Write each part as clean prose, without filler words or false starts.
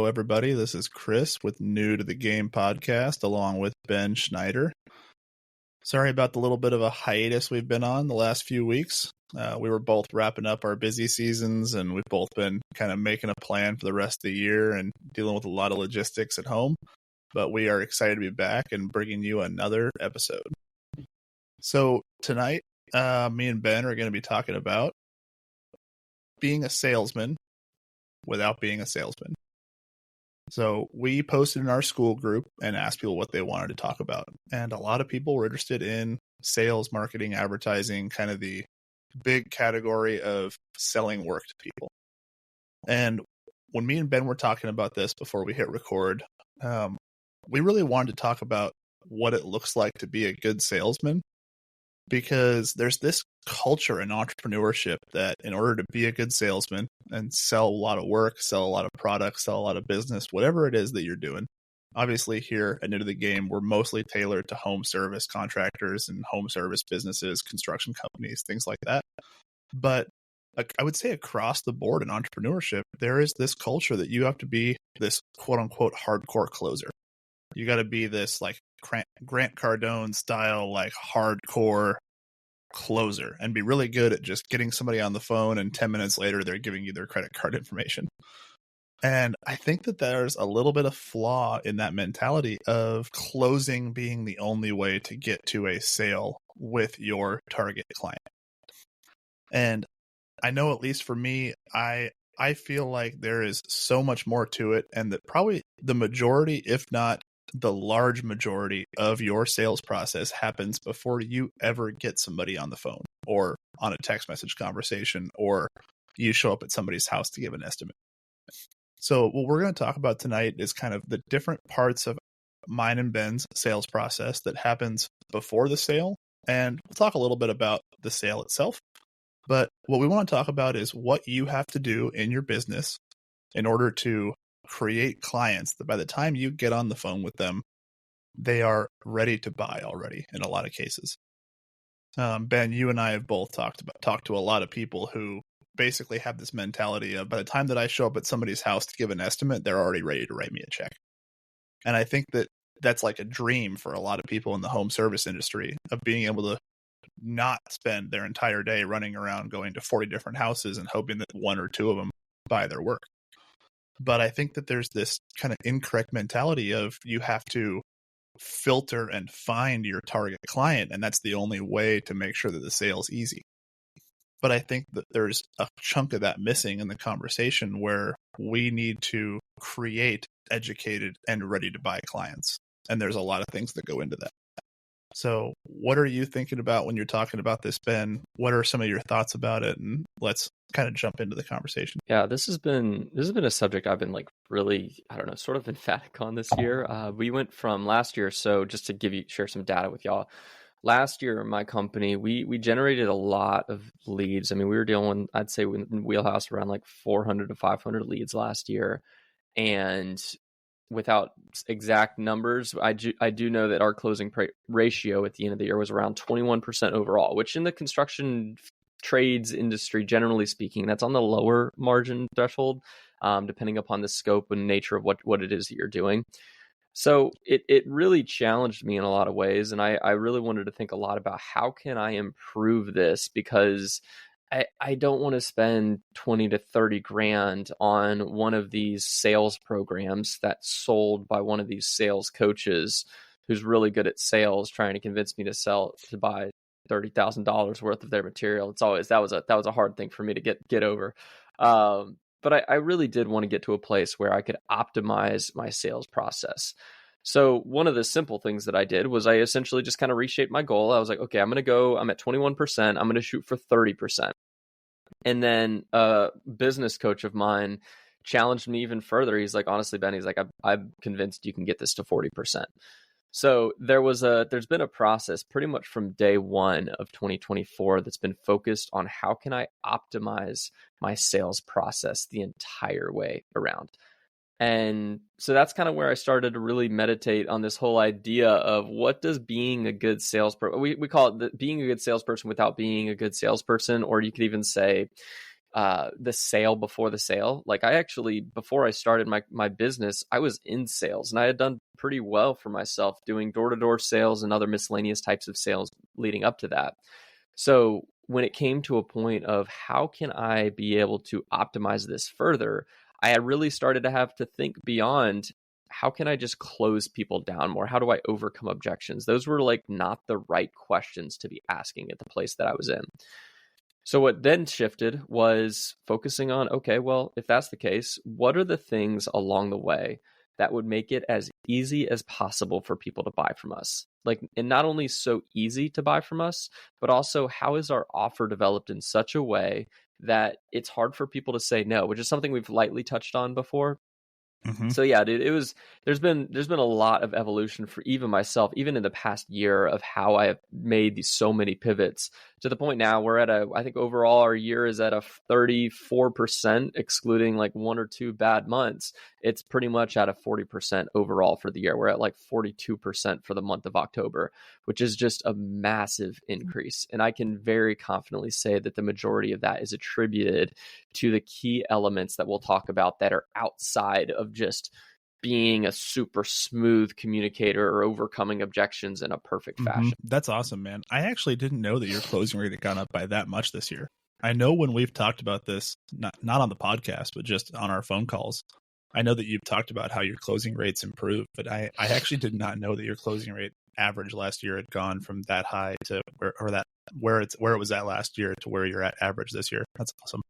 everybody. This is Chris with New to the Game podcast, along with Ben Schneider. Sorry about the little bit of a hiatus we've been on the last few weeks. We were both wrapping up our busy seasons, and we've both been kind of making a plan for the rest of the year and dealing with a lot of logistics at home. But we are excited to be back and bringing you another episode. So tonight, me and Ben are going to be talking about being a salesman without being a salesman. So we posted in our Skool group and asked people what they wanted to talk about. And a lot of people were interested in sales, marketing, advertising, kind of the big category of selling work to people. And when me and Ben were talking about this before we hit record, we really wanted to talk about what it looks like to be a good salesman, because there's this culture in entrepreneurship that in order to be a good salesman and sell a lot of work, sell a lot of products, sell a lot of business, whatever it is that you're doing. Obviously here at New to the Game, we're mostly tailored to home service contractors and home service businesses, construction companies, things like that. But I would say across the board in entrepreneurship, there is this culture that you have to be this quote unquote hardcore closer. You got to be this like Grant Cardone style, like hardcore closer, and be really good at just getting somebody on the phone, and 10 minutes later they're giving you their credit card information. And I think that there's a little bit of flaw in that mentality of closing being the only way to get to a sale with your target client. And I know, at least for me, I feel like there is so much more to it, and that probably the majority, if not the large majority of your sales process happens before you ever get somebody on the phone or on a text message conversation, or you show up at somebody's house to give an estimate. So what we're going to talk about tonight is kind of the different parts of mine and Ben's sales process that happens before the sale. And we'll talk a little bit about the sale itself. But what we want to talk about is what you have to do in your business in order to create clients that by the time you get on the phone with them, they are ready to buy already in a lot of cases. Ben, you and I have both talked to a lot of people who basically have this mentality of, by the time that I show up at somebody's house to give an estimate, they're already ready to write me a check. And I think that that's like a dream for a lot of people in the home service industry, of being able to not spend their entire day running around going to 40 different houses and hoping that one or two of them buy their work. But I think that there's this kind of incorrect mentality of you have to filter and find your target client, and that's the only way to make sure that the sale's easy. But I think that there's a chunk of that missing in the conversation, where we need to create educated and ready to buy clients. And there's a lot of things that go into that. So what are you thinking about when you're talking about this, Ben? What are some of your thoughts about it? And let's kind of jump into the conversation. Yeah, this has been a subject I've been like really, sort of emphatic on this year. We went from last year. So just to share some data with y'all, last year, my company, we generated a lot of leads. I mean, we were dealing, I'd say in Wheelhouse, around like 400 to 500 leads last year. And without exact numbers, I do know that our closing ratio at the end of the year was around 21% overall, which in the construction trades industry, generally speaking, that's on the lower margin threshold, depending upon the scope and nature of what it is that you're doing. So it really challenged me in a lot of ways. And I really wanted to think a lot about how can I improve this, because I don't want to spend 20 to 30 grand on one of these sales programs that's sold by one of these sales coaches who's really good at sales, trying to convince me to buy $30,000 worth of their material. It's always, that was a hard thing for me to get over. But I really did want to get to a place where I could optimize my sales process. So one of the simple things that I did was I essentially just kind of reshaped my goal. I was like, okay, I'm at 21%. I'm going to shoot for 30%. And then a business coach of mine challenged me even further. He's like, honestly, Ben, he's like, I'm convinced you can get this to 40%. So there's been a process pretty much from day one of 2024 that's been focused on how can I optimize my sales process the entire way around. And so that's kind of where I started to really meditate on this whole idea of what does being a good salesperson, we call it being a good salesperson without being a good salesperson, or you could even say the sale before the sale. Like I actually, before I started my business, I was in sales and I had done pretty well for myself doing door-to-door sales and other miscellaneous types of sales leading up to that. So when it came to a point of how can I be able to optimize this further, I had really started to have to think beyond how can I just close people down more? How do I overcome objections? Those were like not the right questions to be asking at the place that I was in. So what then shifted was focusing on, okay, well, if that's the case, what are the things along the way that would make it as easy as possible for people to buy from us? Like, and not only so easy to buy from us, but also how is our offer developed in such a way that it's hard for people to say no, which is something we've lightly touched on before. Mm-hmm. So yeah, dude, there's been a lot of evolution for even myself, even in the past year, of how I have made these so many pivots to the point now we're at I think overall our year is at a 34%, excluding like one or two bad months. It's pretty much at a 40% overall for the year. We're at like 42% for the month of October, which is just a massive increase. And I can very confidently say that the majority of that is attributed to the key elements that we'll talk about that are outside of just being a super smooth communicator or overcoming objections in a perfect fashion. That's awesome, man. I actually didn't know that your closing rate had gone up by that much this year. I know when we've talked about this, not on the podcast, but just on our phone calls, I know that you've talked about how your closing rates improved, but I actually did not know that your closing rate average last year had gone from that high to where it was at last year to where you're at average this year. That's awesome.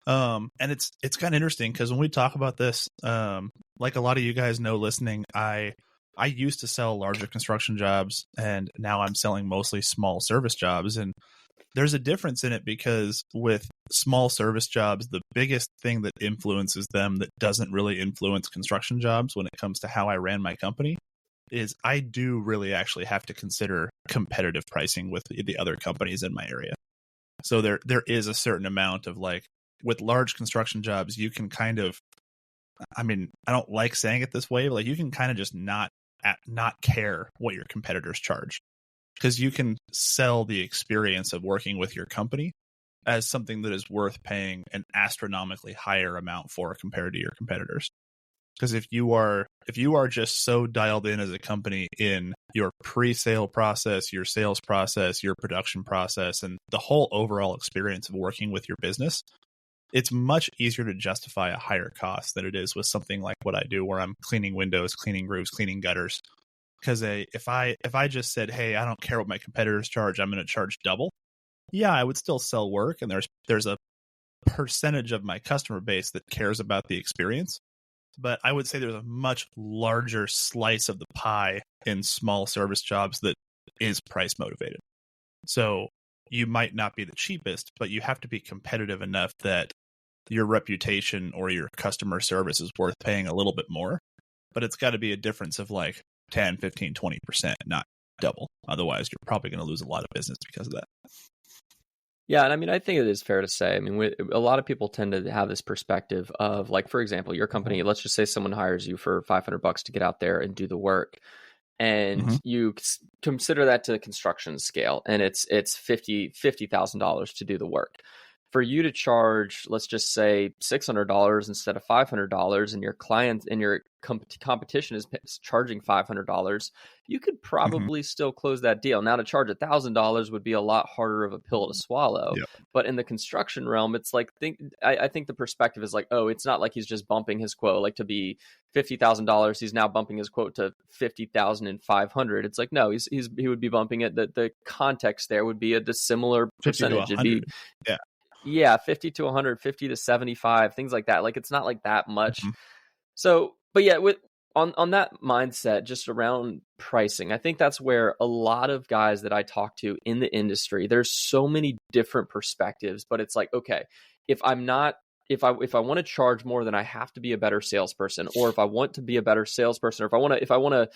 And it's kind of interesting because when we talk about this, like a lot of you guys know listening, I used to sell larger construction jobs and now I'm selling mostly small service jobs. And there's a difference in it because with small service jobs, the biggest thing that influences them that doesn't really influence construction jobs when it comes to how I ran my company is I do really actually have to consider competitive pricing with the other companies in my area. So there is a certain amount of like, with large construction jobs, you can kind of, I mean, I don't like saying it this way, but like you can kind of just not care what your competitors charge because you can sell the experience of working with your company as something that is worth paying an astronomically higher amount for compared to your competitors. Because if you are just so dialed in as a company in your pre-sale process, your sales process, your production process, and the whole overall experience of working with your business, it's much easier to justify a higher cost than it is with something like what I do where I'm cleaning windows, cleaning roofs, cleaning gutters. Because if I just said, hey, I don't care what my competitors charge, I'm going to charge double. Yeah, I would still sell work. And there's a percentage of my customer base that cares about the experience. But I would say there's a much larger slice of the pie in small service jobs that is price motivated. So you might not be the cheapest, but you have to be competitive enough that your reputation or your customer service is worth paying a little bit more, but it's got to be a difference of like 10, 15, 20%, not double. Otherwise, you're probably going to lose a lot of business because of that. Yeah, and I mean, I think it is fair to say, I mean, a lot of people tend to have this perspective of like, for example, your company, let's just say someone hires you for $500 to get out there and do the work. And you consider that to the construction scale, and it's $50,000 to do the work. For you to charge, let's just say $600 instead of $500, and your client and your competition is charging $500, you could probably still close that deal. Now, to charge $1,000 would be a lot harder of a pill to swallow. Yep. But in the construction realm, it's like I think the perspective is like, oh, it's not like he's just bumping his quote like to be $50,000. He's now bumping his quote to $50,500. It's like, no, he would be bumping it. The context there would be a dissimilar percentage. It'd be yeah, 50 to 100, 50 to 75, things like that. Like it's not like that much. So, but yeah, on that mindset, just around pricing, I think that's where a lot of guys that I talk to in the industry, there's so many different perspectives, but it's like, okay, if I want to charge more, then I have to be a better salesperson, or if I want to be a better salesperson, or if I want to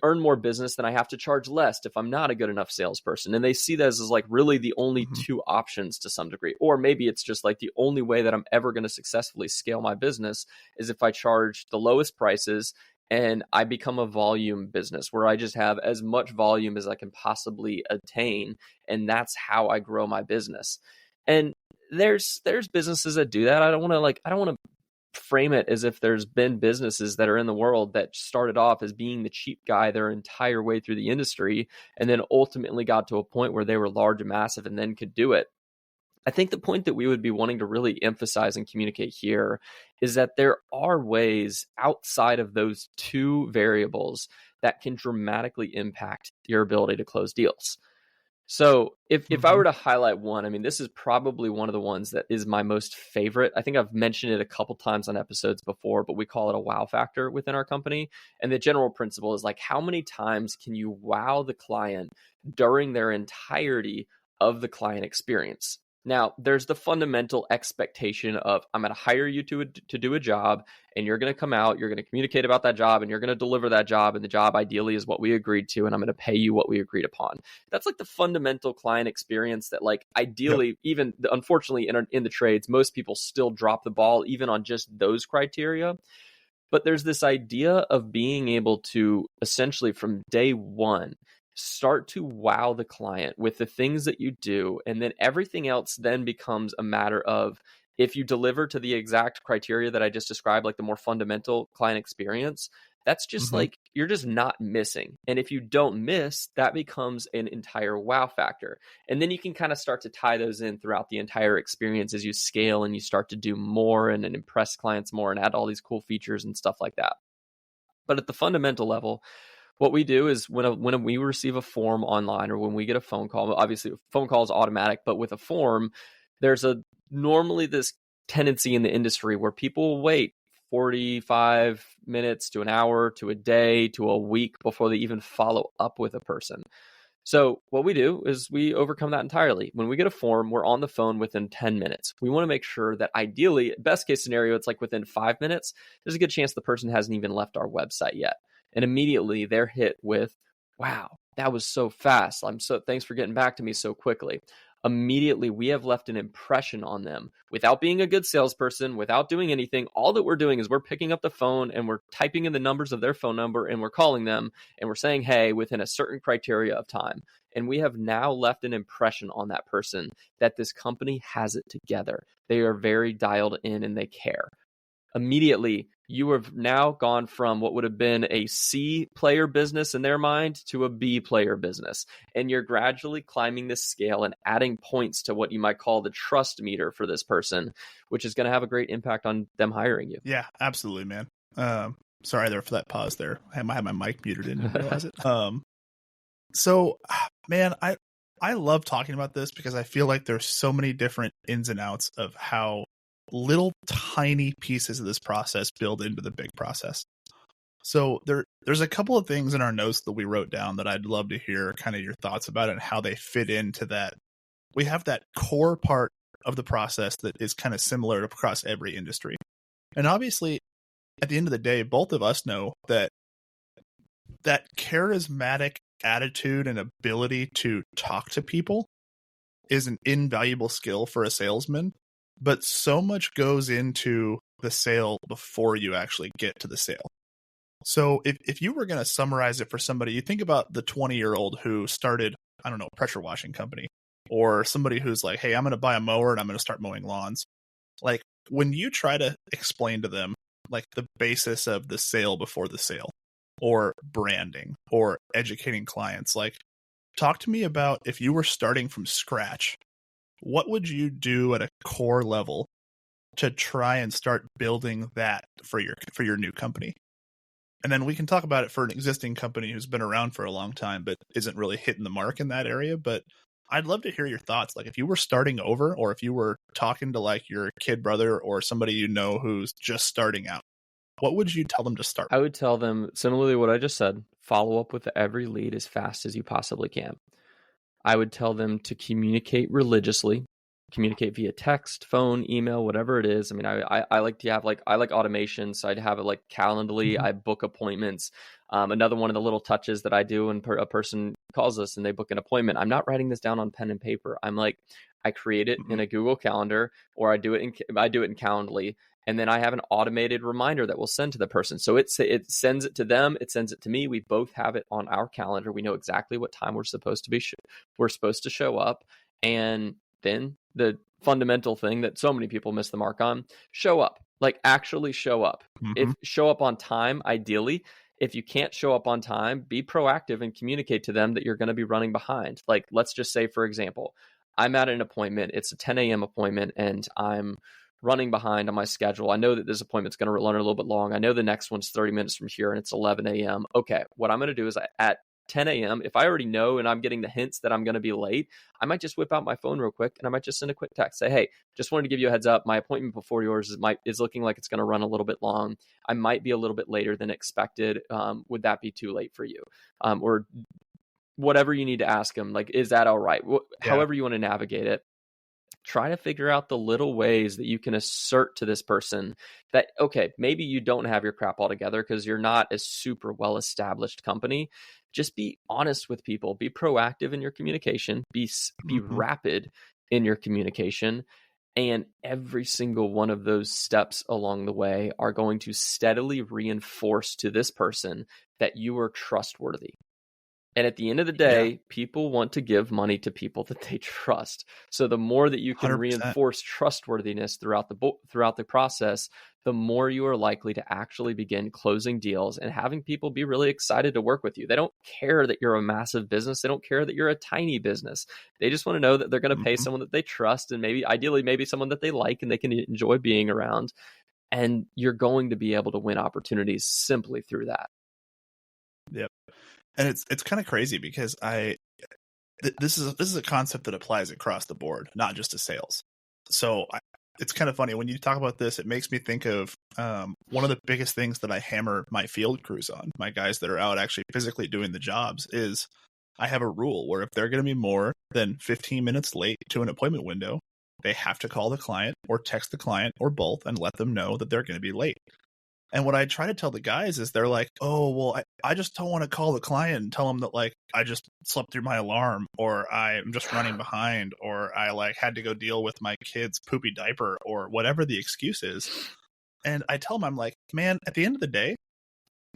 earn more business, then I have to charge less if I'm not a good enough salesperson. And they see that as like really the only two options to some degree. Or maybe it's just like the only way that I'm ever going to successfully scale my business is if I charge the lowest prices and I become a volume business where I just have as much volume as I can possibly attain. And that's how I grow my business. And there's businesses that do that. I don't want to frame it as if there's been businesses that are in the world that started off as being the cheap guy their entire way through the industry and then ultimately got to a point where they were large and massive and then could do it. I think the point that we would be wanting to really emphasize and communicate here is that there are ways outside of those two variables that can dramatically impact your ability to close deals. So if I were to highlight one, I mean, this is probably one of the ones that is my most favorite. I think I've mentioned it a couple times on episodes before, but we call it a wow factor within our company. And the general principle is like, how many times can you wow the client during their entirety of the client experience? Now, there's the fundamental expectation of I'm going to hire you to do a job, and you're going to come out, you're going to communicate about that job, and you're going to deliver that job, and the job ideally is what we agreed to, and I'm going to pay you what we agreed upon. That's like the fundamental client experience that, like, ideally, even unfortunately in the trades, most people still drop the ball even on just those criteria. But there's this idea of being able to essentially from day one start to wow the client with the things that you do, and then everything else then becomes a matter of if you deliver to the exact criteria that I just described, like the more fundamental client experience, that's just like you're just not missing. And if you don't miss, that becomes an entire wow factor. And then you can kind of start to tie those in throughout the entire experience as you scale and you start to do more and impress clients more and add all these cool features and stuff like that. But at the fundamental level, what we do is when we receive a form online or when we get a phone call, obviously a phone call is automatic, but with a form, there's normally this tendency in the industry where people will wait 45 minutes to an hour to a day to a week before they even follow up with a person. So what we do is we overcome that entirely. When we get a form, we're on the phone within 10 minutes. We want to make sure that ideally, best case scenario, it's like within 5 minutes, there's a good chance the person hasn't even left our website yet. And immediately they're hit with, wow, that was so fast. Thanks for getting back to me so quickly. Immediately we have left an impression on them without being a good salesperson, without doing anything. All that we're doing is we're picking up the phone and we're typing in the numbers of their phone number and we're calling them and we're saying, hey, within a certain criteria of time. And we have now left an impression on that person that this company has it together. They are very dialed in and they care. Immediately, you have now gone from what would have been a C player business in their mind to a B player business. And you're gradually climbing this scale and adding points to what you might call the trust meter for this person, which is going to have a great impact on them hiring you. Yeah, absolutely, man. Sorry there for that pause there. I had my mic muted, didn't realize it. So, man, I love talking about this because I feel like there's so many different ins and outs of how little tiny pieces of this process build into the big process. So there's a couple of things in our notes that we wrote down that I'd love to hear kind of your thoughts about it and how they fit into that. We have that core part of the process that is kind of similar across every industry. And obviously, at the end of the day, both of us know that charismatic attitude and ability to talk to people is an invaluable skill for a salesman. But so much goes into the sale before you actually get to the sale. So if you were going to summarize it for somebody, you think about the 20-year-old who started, I don't know, a pressure washing company, or somebody who's like, hey, I'm going to buy a mower and I'm going to start mowing lawns. Like when you try to explain to them like the basis of the sale before the sale or branding or educating clients, like talk to me about if you were starting from scratch, what would you do at a core level to try and start building that for your new company? And then we can talk about it for an existing company who's been around for a long time, but isn't really hitting the mark in that area. But I'd love to hear your thoughts. Like if you were starting over, or if you were talking to like your kid brother or somebody you know who's just starting out, what would you tell them to start? I would tell them similarly what I just said, follow up with every lead as fast as you possibly can. I would tell them to communicate religiously, communicate via text, phone, email, whatever it is. I mean, I like to have I like automation. So I'd have it like Calendly. I book appointments. Another one of the little touches that I do when a person calls us and they book an appointment, I'm not writing this down on pen and paper. I'm like, I create it in a Google Calendar, or I do it in Calendly. And then I have an automated reminder that we'll send to the person. So it sends it to them. It sends it to me. We both have it on our calendar. We know exactly what time we're supposed to show up. And then the fundamental thing that so many people miss the mark on. Show up. Like, actually show up. If show up on time, ideally. If you can't show up on time, be proactive and communicate to them that you're going to be running behind. Like, let's just say, for example, I'm at an appointment. It's a 10 a.m. appointment, and I'm running behind on my schedule. I know that this appointment's going to run a little bit long. I know the next one's 30 minutes from here, and it's 11 a.m. Okay, what I'm going to do is at 10 a.m., if I already know and I'm getting the hints that I'm going to be late, I might just whip out my phone real quick, and I might just send a quick text. Say, hey, just wanted to give you a heads up. My appointment before yours is looking like it's going to run a little bit long. I might be a little bit later than expected. Would that be too late for you? Or whatever you need to ask them. Like, is that all right? However you want to navigate it. Try to figure out the little ways that you can assert to this person that, okay, maybe you don't have your crap all together because you're not a super well-established company. Just be honest with people. Be proactive in your communication. Be rapid in your communication. And every single one of those steps along the way are going to steadily reinforce to this person that you are trustworthy. And at the end of the day, people want to give money to people that they trust. So the more that you can 100%. reinforce trustworthiness throughout the process, the more you are likely to actually begin closing deals and having people be really excited to work with you. They don't care that you're a massive business. They don't care that you're a tiny business. They just want to know that they're going to pay someone that they trust, and ideally someone that they like and they can enjoy being around. And you're going to be able to win opportunities simply through that. Yep. And it's kind of crazy because this is a concept that applies across the board, not just to sales. So it's kind of funny when you talk about this. It makes me think of one of the biggest things that I hammer my field crews on, my guys that are out actually physically doing the jobs, is I have a rule where if they're going to be more than 15 minutes late to an appointment window, they have to call the client or text the client or both and let them know that they're going to be late. And what I try to tell the guys is they're like, oh, well, I just don't want to call the client and tell them that, like, I just slept through my alarm, or I'm just running behind, or I like had to go deal with my kid's poopy diaper, or whatever the excuse is. And I tell them, I'm like, man, at the end of the day,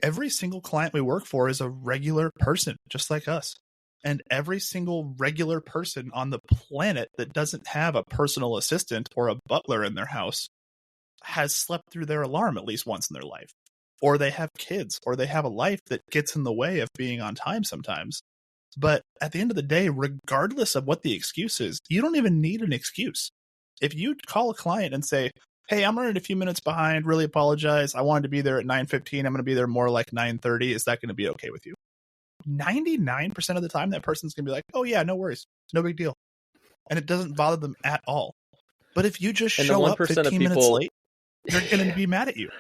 every single client we work for is a regular person, just like us. And every single regular person on the planet that doesn't have a personal assistant or a butler in their house has slept through their alarm at least once in their life, or they have kids, or they have a life that gets in the way of being on time sometimes. But at the end of the day, regardless of what the excuse is, you don't even need an excuse. If you call a client and say, hey, I'm running a few minutes behind, really apologize, I wanted to be there at 9:15, I'm going to be there more like 9:30, is that going to be okay with you? 99% of the time that person's going to be like, oh yeah, no worries, no big deal. And it doesn't bother them at all. But if you just show up 15 minutes late, they're going to be mad at you.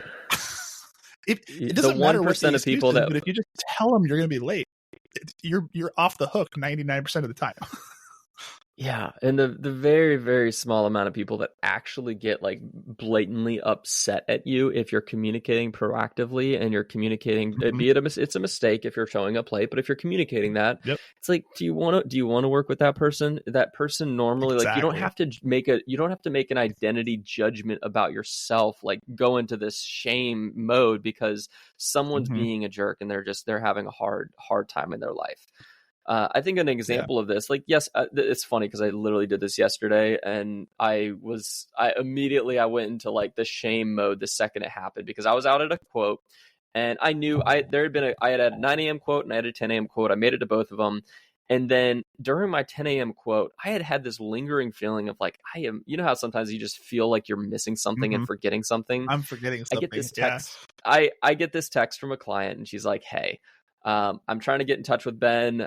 It doesn't matter what the excuse is, but if you just tell them you're going to be late, you're off the hook 99% of the time. Yeah, and the very, very small amount of people that actually get like blatantly upset at you if you're communicating proactively and you're communicating, be it it's a mistake if you're showing up late, but if you're communicating that, it's like, do you want to work with that person? That person normally, like, you don't have to make an identity judgment about yourself, like go into this shame mode because someone's being a jerk and they're having a hard time in their life. I think an example of this, like, yes, it's funny because I literally did this yesterday, and I immediately went into like the shame mode the second it happened because I was out at a quote, and I knew I had a 9 a.m. quote and I had a 10 a.m. quote. I made it to both of them, and then during my 10 a.m. quote, I had this lingering feeling of like, you know how sometimes you just feel like you're missing something and forgetting something. I'm forgetting something. I get this text. I get this text from a client, and she's like, hey. I'm trying to get in touch with Ben.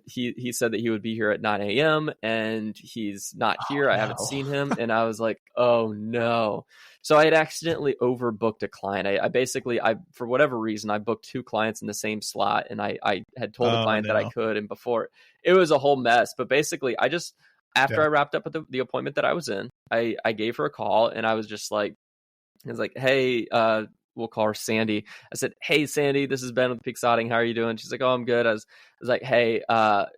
He said that he would be here at 9 a.m. and he's not here. I haven't seen him. And I was like, oh no. So I had accidentally overbooked a client. I basically, for whatever reason, I booked 2 clients in the same slot, and I had told the client that I could. And before, it was a whole mess. But basically, after I wrapped up at the appointment that I was in, I gave her a call, and I was like, hey, we'll call her Sandy. I said, hey, Sandy, this is Ben with Peak Sodding. How are you doing? She's like, oh, I'm good. I was like, hey,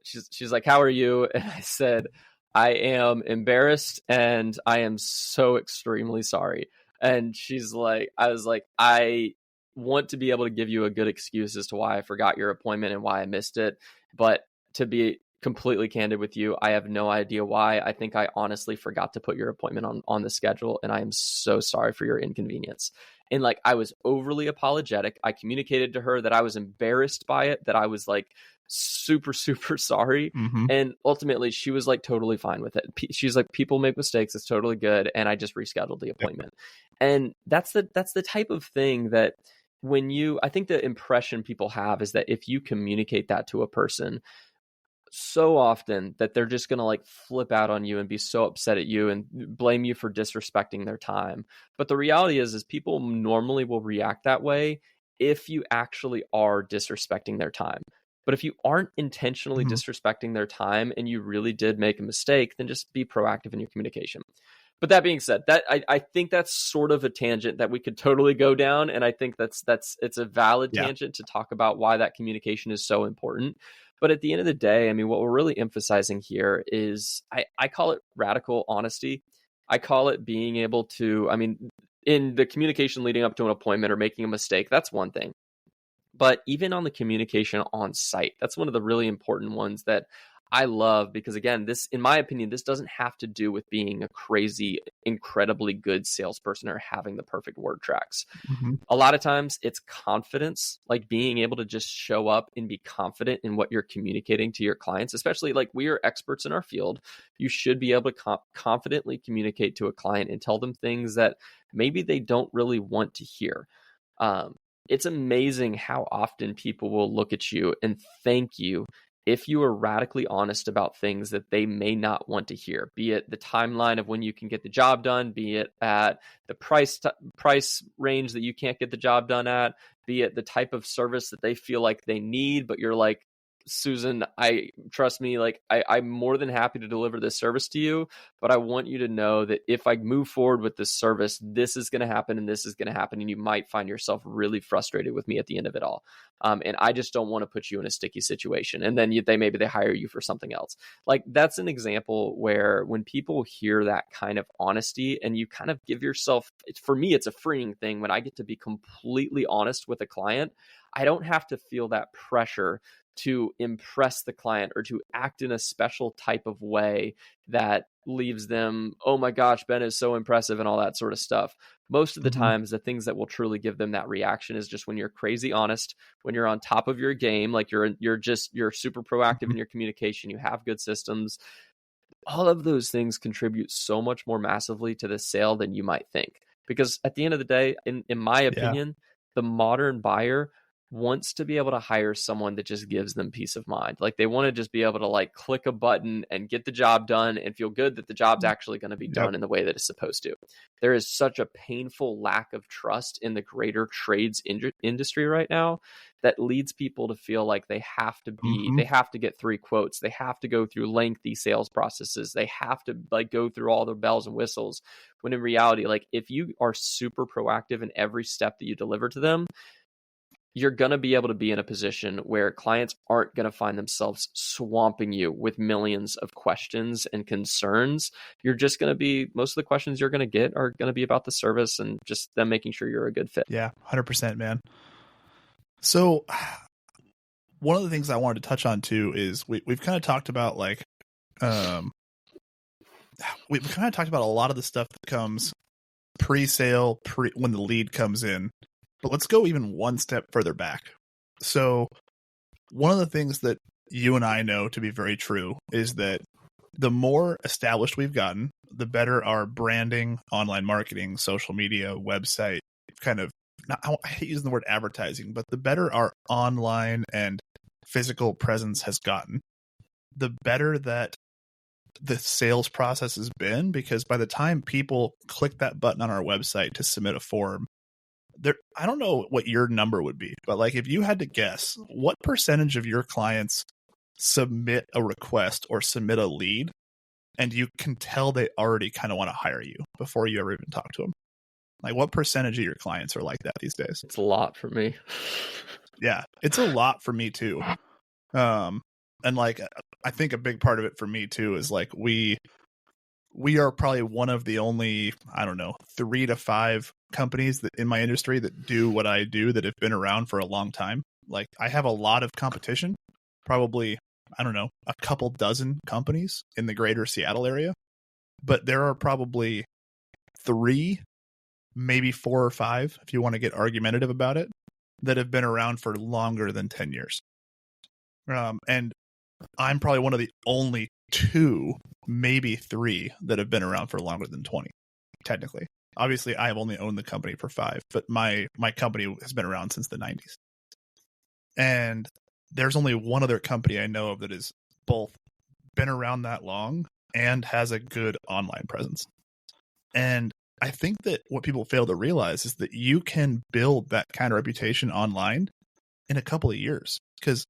she's like, how are you? And I said, I am embarrassed and I am so extremely sorry. And I was like, I want to be able to give you a good excuse as to why I forgot your appointment and why I missed it. But to be completely candid with you, I have no idea why. I think I honestly forgot to put your appointment on the schedule, and I am so sorry for your inconvenience. And like, I was overly apologetic. I communicated to her that I was embarrassed by it, that I was like super, super sorry. Mm-hmm. And ultimately she was like totally fine with it. She's like, people make mistakes. It's totally good. And I just rescheduled the appointment. And that's the type of thing that I think the impression people have is that if you communicate that to a person, so often that they're just going to like flip out on you and be so upset at you and blame you for disrespecting their time. But the reality is people normally will react that way if you actually are disrespecting their time. But if you aren't intentionally disrespecting their time and you really did make a mistake, then just be proactive in your communication. But that being said, that I think that's sort of a tangent that we could totally go down. And I think it's a valid tangent to talk about why that communication is so important. But at the end of the day, I mean, what we're really emphasizing here is I call it radical honesty. I call it being able to, I mean, in the communication leading up to an appointment or making a mistake, that's one thing. But even on the communication on site, that's one of the really important ones that I love, because again, this, in my opinion, this doesn't have to do with being a crazy, incredibly good salesperson or having the perfect word tracks. A lot of times it's confidence, like being able to just show up and be confident in what you're communicating to your clients, especially like we are experts in our field. You should be able to confidently communicate to a client and tell them things that maybe they don't really want to hear. It's amazing how often people will look at you and thank you if you are radically honest about things that they may not want to hear, be it the timeline of when you can get the job done, be it at the price range that you can't get the job done at, be it the type of service that they feel like they need, but you're like, Susan, trust me, like I'm more than happy to deliver this service to you, but I want you to know that if I move forward with this service, this is going to happen and this is going to happen, and you might find yourself really frustrated with me at the end of it all. And I just don't want to put you in a sticky situation. And then maybe they hire you for something else. Like, that's an example where when people hear that kind of honesty and you kind of give yourself, for me, it's a freeing thing when I get to be completely honest with a client. I don't have to feel that pressure to impress the client or to act in a special type of way that leaves them, oh my gosh, Ben is so impressive and all that sort of stuff. Most of the times, the things that will truly give them that reaction is just when you're crazy honest, when you're on top of your game, like you're super proactive in your communication, you have good systems. All of those things contribute so much more massively to the sale than you might think. Because at the end of the day, in my opinion, the modern buyer wants to be able to hire someone that just gives them peace of mind. Like, they want to just be able to like click a button and get the job done and feel good that the job's actually going to be done in the way that it's supposed to. There is such a painful lack of trust in the greater trades industry right now that leads people to feel like they have to get 3 quotes. They have to go through lengthy sales processes. They have to like go through all the bells and whistles. When in reality, like, if you are super proactive in every step that you deliver to them, you're going to be able to be in a position where clients aren't going to find themselves swamping you with millions of questions and concerns. You're just going to be, most of the questions you're going to get are going to be about the service and just them making sure you're a good fit. Yeah, 100%, man. So one of the things I wanted to touch on too is we've kind of talked about like, we've kind of talked about a lot of the stuff that comes pre-sale, when the lead comes in. But let's go even one step further back. So one of the things that you and I know to be very true is that the more established we've gotten, the better our branding, online marketing, social media, website, kind of, I hate using the word advertising, but the better our online and physical presence has gotten, the better that the sales process has been, because by the time people click that button on our website to submit a form, I don't know what your number would be, but like, if you had to guess, what percentage of your clients submit a request or submit a lead and you can tell they already kind of want to hire you before you ever even talk to them? Like, what percentage of your clients are like that these days? It's a lot for me. Yeah, it's a lot for me too. And like, I think a big part of it for me too is like, we are probably one of the only, I don't know, 3 to 5 companies that in my industry that do what I do, that have been around for a long time. Like, I have a lot of competition, probably I don't know, a couple dozen companies in the greater Seattle area, but there are probably 3, maybe 4 or 5, if you want to get argumentative about it, that have been around for longer than 10 years. And I'm probably one of the only 2, maybe 3 that have been around for longer than 20, technically. Obviously, I have only owned the company for 5, but my company has been around since the 90s. And there's only one other company I know of that has both been around that long and has a good online presence. And I think that what people fail to realize is that you can build that kind of reputation online in a couple of years. Because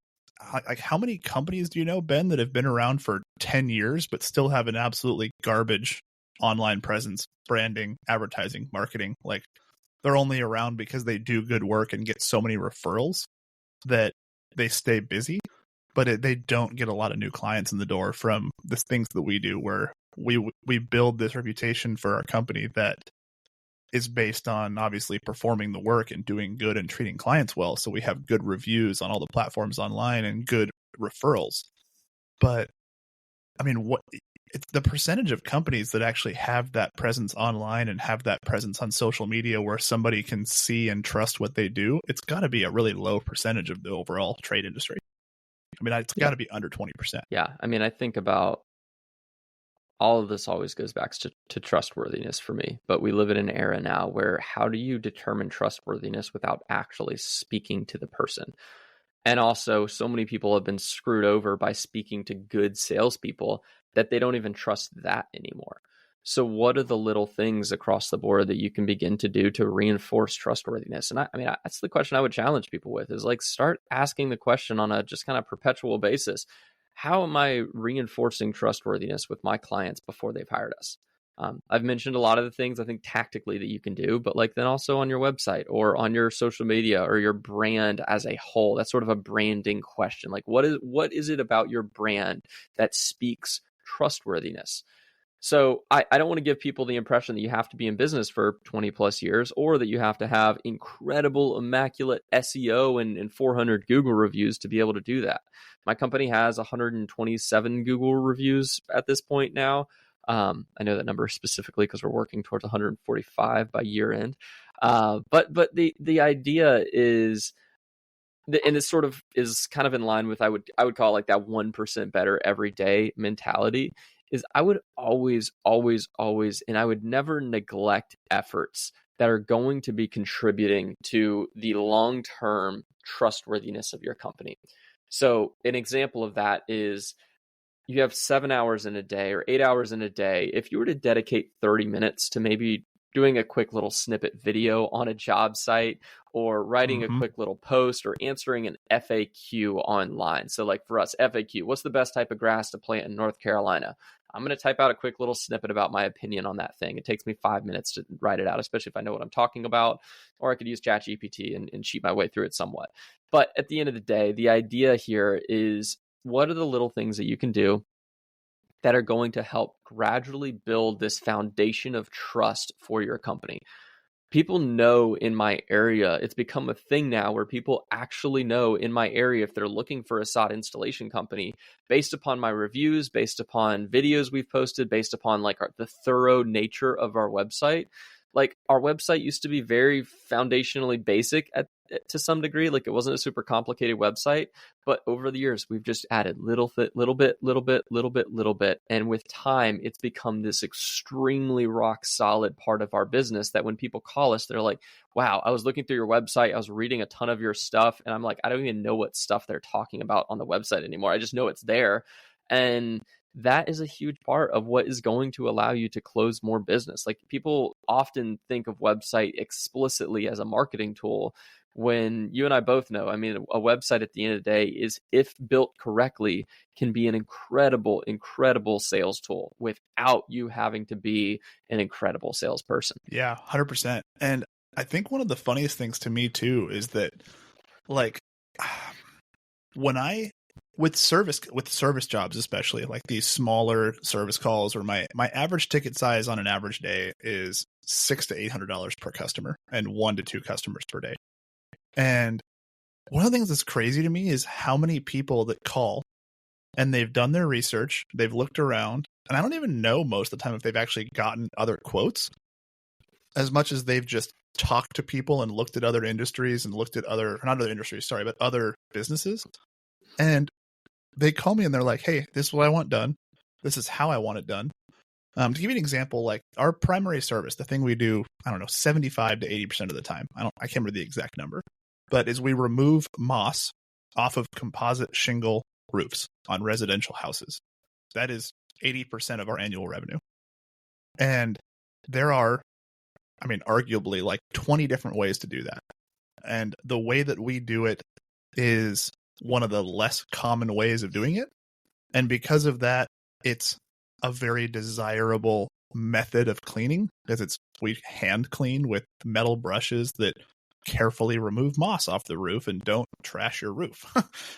like, how many companies do you know, Ben, that have been around for 10 years but still have an absolutely garbage online presence, branding, advertising, marketing? Like, they're only around because they do good work and get so many referrals that they stay busy, but they don't get a lot of new clients in the door from the things that we do, where we build this reputation for our company that is based on obviously performing the work and doing good and treating clients well. So we have good reviews on all the platforms online and good referrals. But I mean, it's the percentage of companies that actually have that presence online and have that presence on social media where somebody can see and trust what they do. It's got to be a really low percentage of the overall trade industry. I mean, it's got to be under 20%. Yeah. I mean, I think about all of this always goes back to trustworthiness for me. But we live in an era now where how do you determine trustworthiness without actually speaking to the person? And also, so many people have been screwed over by speaking to good salespeople that they don't even trust that anymore. So what are the little things across the board that you can begin to do to reinforce trustworthiness? And I mean, that's the question I would challenge people with, is like, start asking the question on a just kind of perpetual basis. How am I reinforcing trustworthiness with my clients before they've hired us? I've mentioned a lot of the things I think tactically that you can do, but like then also on your website or on your social media or your brand as a whole. That's sort of a branding question. Like, what is it about your brand that speaks trustworthiness? So I don't want to give people the impression that you have to be in business for 20 plus years, or that you have to have incredible, immaculate SEO and 400 Google reviews to be able to do that. My company has 127 Google reviews at this point now. I know that number specifically because we're working towards 145 by year end. But the idea is, and this sort of is kind of in line with I would call it like that 1% better every day mentality, is I would always, and I would never neglect efforts that are going to be contributing to the long-term trustworthiness of your company. So an example of that is, you have 7 hours in a day or 8 hours in a day. If you were to dedicate 30 minutes to maybe doing a quick little snippet video on a job site, or writing a quick little post, or answering an FAQ online. So like for us, FAQ, what's the best type of grass to plant in North Carolina? I'm going to type out a quick little snippet about my opinion on that thing. It takes me 5 minutes to write it out, especially if I know what I'm talking about, or I could use ChatGPT and cheat my way through it somewhat. But at the end of the day, the idea here is, what are the little things that you can do that are going to help gradually build this foundation of trust for your company? People know in my area, it's become a thing now where people actually know in my area if they're looking for a sod installation company, based upon my reviews, based upon videos we've posted, based upon like the thorough nature of our website. Like, our website used to be very foundationally basic to some degree. Like, it wasn't a super complicated website, but over the years we've just added little bit, and with time it's become this extremely rock solid part of our business that when people call us, they're like, wow, I was looking through your website, I was reading a ton of your stuff, and I'm like, I don't even know what stuff they're talking about on the website anymore. I just know it's there. And that is a huge part of what is going to allow you to close more business. Like, people often think of website explicitly as a marketing tool, when you and I both know, I mean, a website at the end of the day is, if built correctly, can be an incredible sales tool without you having to be an incredible salesperson. Yeah, 100%. And I think one of the funniest things to me too is that, like, with service jobs, especially like these smaller service calls, or my average ticket size on an average day is $600 to $800 per customer, and 1 to 2 customers per day. And one of the things that's crazy to me is how many people that call and they've done their research, they've looked around, and I don't even know most of the time if they've actually gotten other quotes as much as they've just talked to people and looked at other industries and looked at not other industries, sorry, but other businesses. And they call me and they're like, hey, this is what I want done. This is how I want it done. To give you an example, like our primary service, the thing we do, I don't know, 75 to 80% of the time, I can't remember the exact number, but is we remove moss off of composite shingle roofs on residential houses. That is 80% of our annual revenue. And there are, arguably like 20 different ways to do that. And the way that we do it is one of the less common ways of doing it. And because of that, it's a very desirable method of cleaning because we hand clean with metal brushes that carefully remove moss off the roof and don't trash your roof.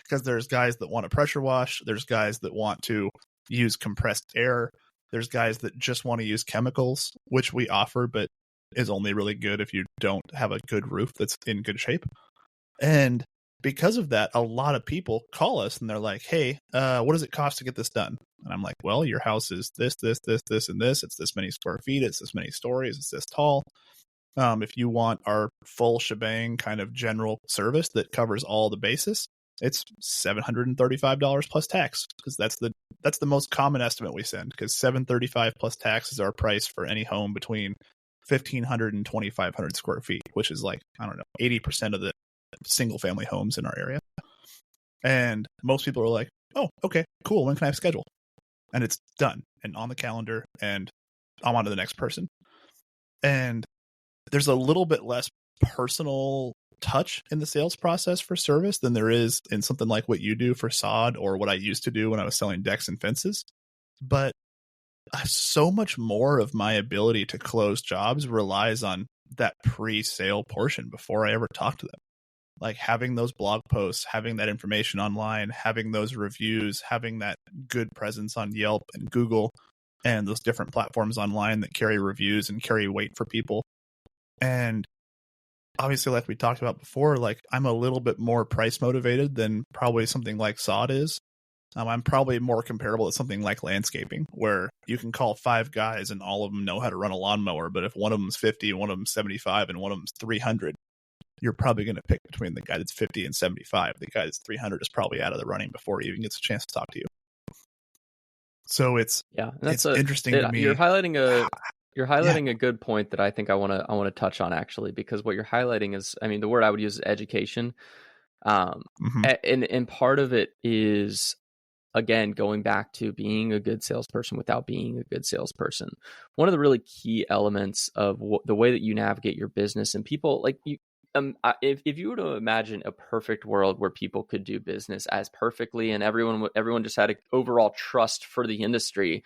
Because there's guys that want to pressure wash. There's guys that want to use compressed air. There's guys that just want to use chemicals, which we offer, but is only really good if you don't have a good roof that's in good shape. And because of that, a lot of people call us and they're like, hey, what does it cost to get this done? And I'm like, well, your house is this, and this. It's this many square feet. It's this many stories. It's this tall. If you want our full shebang kind of general service that covers all the bases, it's $735 plus tax, because that's the most common estimate we send, because $735 plus tax is our price for any home between 1,500 and 2,500 square feet, which is like, I don't know, 80% of the single family homes in our area. And most people are like, oh, okay, cool. When can I have schedule? And it's done and on the calendar, and I'm on to the next person. And there's a little bit less personal touch in the sales process for service than there is in something like what you do for sod or what I used to do when I was selling decks and fences. But so much more of my ability to close jobs relies on that pre-sale portion before I ever talk to them. Like having those blog posts, having that information online, having those reviews, having that good presence on Yelp and Google and those different platforms online that carry reviews and carry weight for people. And obviously, like we talked about before, like I'm a little bit more price motivated than probably something like sod is. I'm probably more comparable to something like landscaping, where you can call 5 guys and all of them know how to run a lawnmower. But if one of them's 50 and one of them's 75 and one of them's 300, you're probably going to pick between the guy that's 50 and 75. The guy that's 300 is probably out of the running before he even gets a chance to talk to you. So it's interesting to me. You're highlighting a good point that I think I want to touch on, actually, because what you're highlighting is, the word I would use is education. And part of it is, again, going back to being a good salesperson without being a good salesperson. One of the really key elements of the way that you navigate your business, and people like you, if you were to imagine a perfect world where people could do business as perfectly and everyone just had an overall trust for the industry,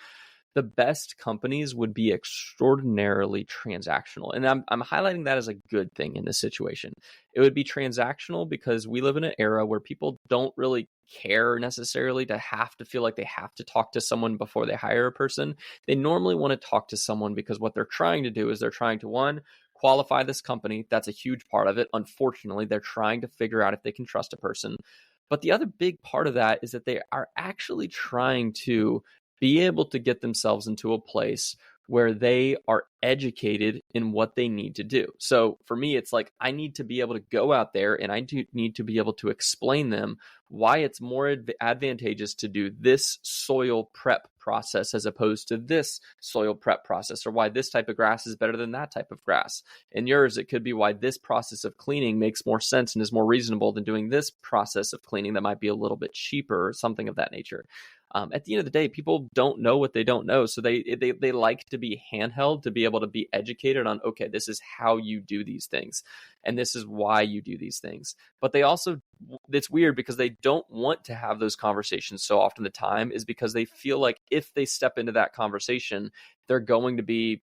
the best companies would be extraordinarily transactional. And I'm highlighting that as a good thing in this situation. It would be transactional because we live in an era where people don't really care necessarily to have to feel like they have to talk to someone before they hire a person. They normally want to talk to someone because what they're trying to do is they're trying to, one, qualify this company. That's a huge part of it. Unfortunately, they're trying to figure out if they can trust a person. But the other big part of that is that they are actually trying to be able to get themselves into a place where they are educated in what they need to do. So for me, it's like I need to be able to go out there and I do need to be able to explain them why it's more advantageous to do this soil prep process as opposed to this soil prep process, or why this type of grass is better than that type of grass. In yours, it could be why this process of cleaning makes more sense and is more reasonable than doing this process of cleaning that might be a little bit cheaper or something of that nature. At the end of the day, people don't know what they don't know. So they like to be handheld, to be able to be educated on, okay, this is how you do these things. And this is why you do these things. But they also, it's weird because they don't want to have those conversations so often. The time is because they feel like if they step into that conversation, they're going to be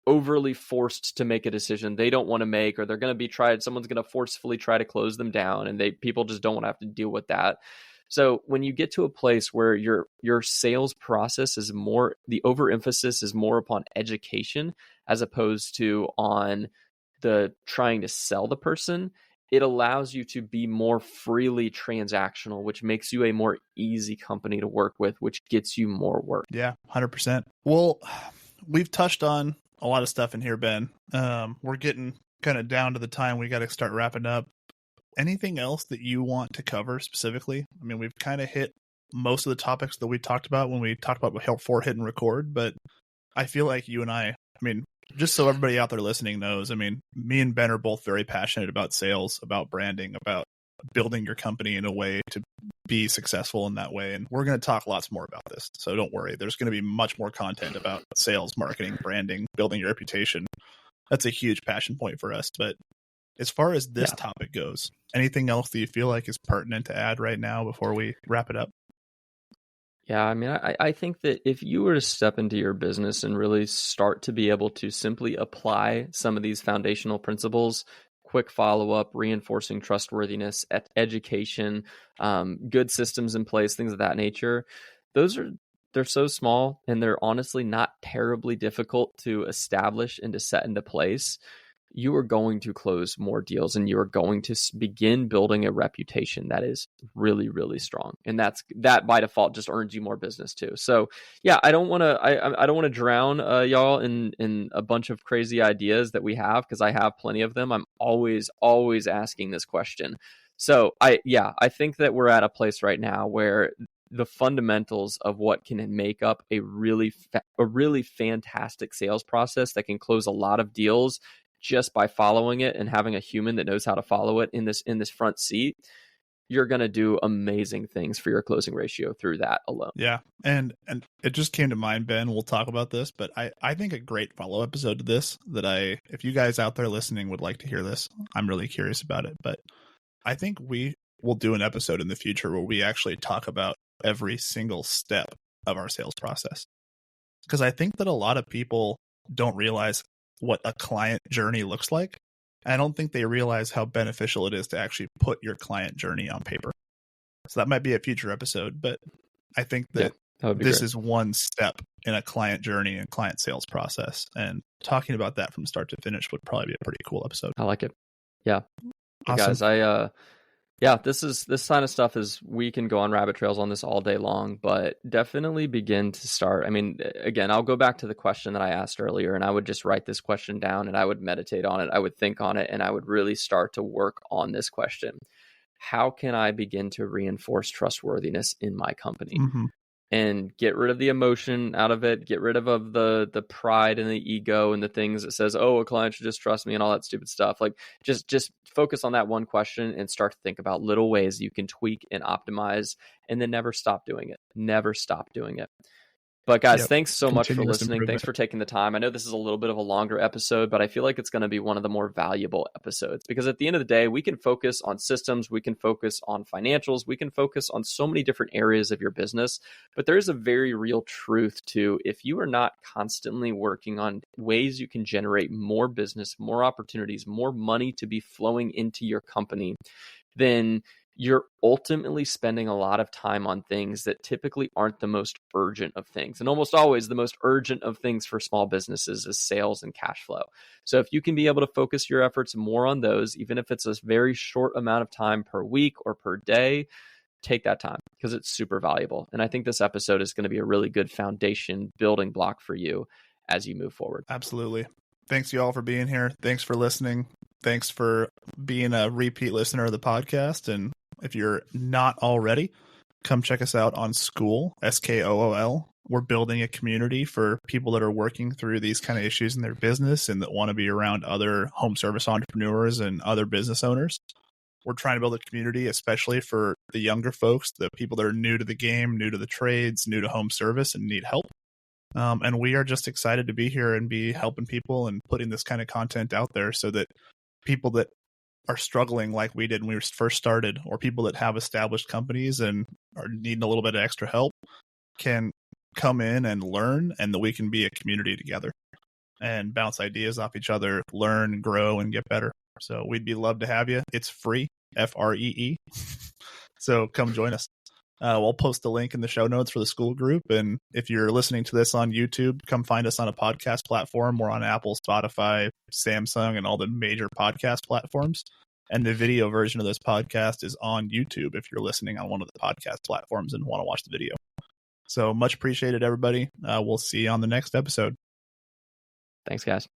overly forced to make a decision they don't want to make, or they're going to be someone's going to forcefully try to close them down, and people just don't want to have to deal with that. So when you get to a place where your sales process is more, the overemphasis is more upon education as opposed to on the trying to sell the person, it allows you to be more freely transactional, which makes you a more easy company to work with, which gets you more work. Yeah, 100%. Well, we've touched on a lot of stuff in here, Ben. We're getting kind of down to the time we got to start wrapping up. Anything else that you want to cover specifically? I mean, we've kind of hit most of the topics that we talked about when we talked about Help for Hit and Record, but I feel like you and I mean, just so everybody out there listening knows, I mean, me and Ben are both very passionate about sales, about branding, about building your company in a way to be successful in that way. And we're going to talk lots more about this. So don't worry. There's going to be much more content about sales, marketing, branding, building your reputation. That's a huge passion point for us. But as far as this topic goes, anything else that you feel like is pertinent to add right now before we wrap it up? Yeah, I mean, I think that if you were to step into your business and really start to be able to simply apply some of these foundational principles, quick follow-up, reinforcing trustworthiness, education, good systems in place, things of that nature, they're so small and they're honestly not terribly difficult to establish and to set into place. You are going to close more deals and you are going to begin building a reputation that is really, really strong. And that by default just earns you more business too. So yeah, I don't want to drown y'all in a bunch of crazy ideas that we have, because I have plenty of them. I'm always asking this question. So I think that we're at a place right now where the fundamentals of what can make up a really fantastic sales process that can close a lot of deals just by following it and having a human that knows how to follow it in this front seat, you're going to do amazing things for your closing ratio through that alone. Yeah. And it just came to mind, Ben, we'll talk about this, but I think a great follow episode to this if you guys out there listening would like to hear this, I'm really curious about it, but I think we will do an episode in the future where we actually talk about every single step of our sales process. Because I think that a lot of people don't realize what a client journey looks like. I don't think they realize how beneficial it is to actually put your client journey on paper. So that might be a future episode, but I think that this is one step in a client journey and client sales process. And talking about that from start to finish would probably be a pretty cool episode. I like it. Yeah. Awesome. Guys, this kind of stuff we can go on rabbit trails on this all day long, but definitely begin to start. I mean, again, I'll go back to the question that I asked earlier, and I would just write this question down and I would meditate on it. I would think on it and I would really start to work on this question. How can I begin to reinforce trustworthiness in my company? Mm-hmm. And get rid of the emotion out of it, get rid of the pride and the ego and the things that says, oh, a client should just trust me and all that stupid stuff. Like just focus on that one question and start to think about little ways you can tweak and optimize, and then never stop doing it. Never stop doing it. But guys, thanks so much for listening. Thanks for taking the time. I know this is a little bit of a longer episode, but I feel like it's going to be one of the more valuable episodes, because at the end of the day, we can focus on systems, we can focus on financials, we can focus on so many different areas of your business. But there is a very real truth to, if you are not constantly working on ways you can generate more business, more opportunities, more money to be flowing into your company, then you're ultimately spending a lot of time on things that typically aren't the most urgent of things. And almost always the most urgent of things for small businesses is sales and cash flow. So if you can be able to focus your efforts more on those, even if it's a very short amount of time per week or per day, take that time, because it's super valuable. And I think this episode is going to be a really good foundation building block for you as you move forward. Absolutely. Thanks you all for being here. Thanks for listening. Thanks for being a repeat listener of the podcast. And if you're not already, come check us out on Skool, Skool. We're building a community for people that are working through these kind of issues in their business and that want to be around other home service entrepreneurs and other business owners. We're trying to build a community, especially for the younger folks, the people that are new to the game, new to the trades, new to home service, and need help. And we are just excited to be here and be helping people and putting this kind of content out there so that people that are struggling like we did when we first started, or people that have established companies and are needing a little bit of extra help, can come in and learn, and that we can be a community together and bounce ideas off each other, learn, grow, and get better. So we'd love to have you. It's free, FREE. So come join us. We'll post the link in the show notes for the Skool group. And if you're listening to this on YouTube, come find us on a podcast platform. We're on Apple, Spotify, Samsung, and all the major podcast platforms. And the video version of this podcast is on YouTube if you're listening on one of the podcast platforms and want to watch the video. So much appreciated, everybody. We'll see you on the next episode. Thanks, guys.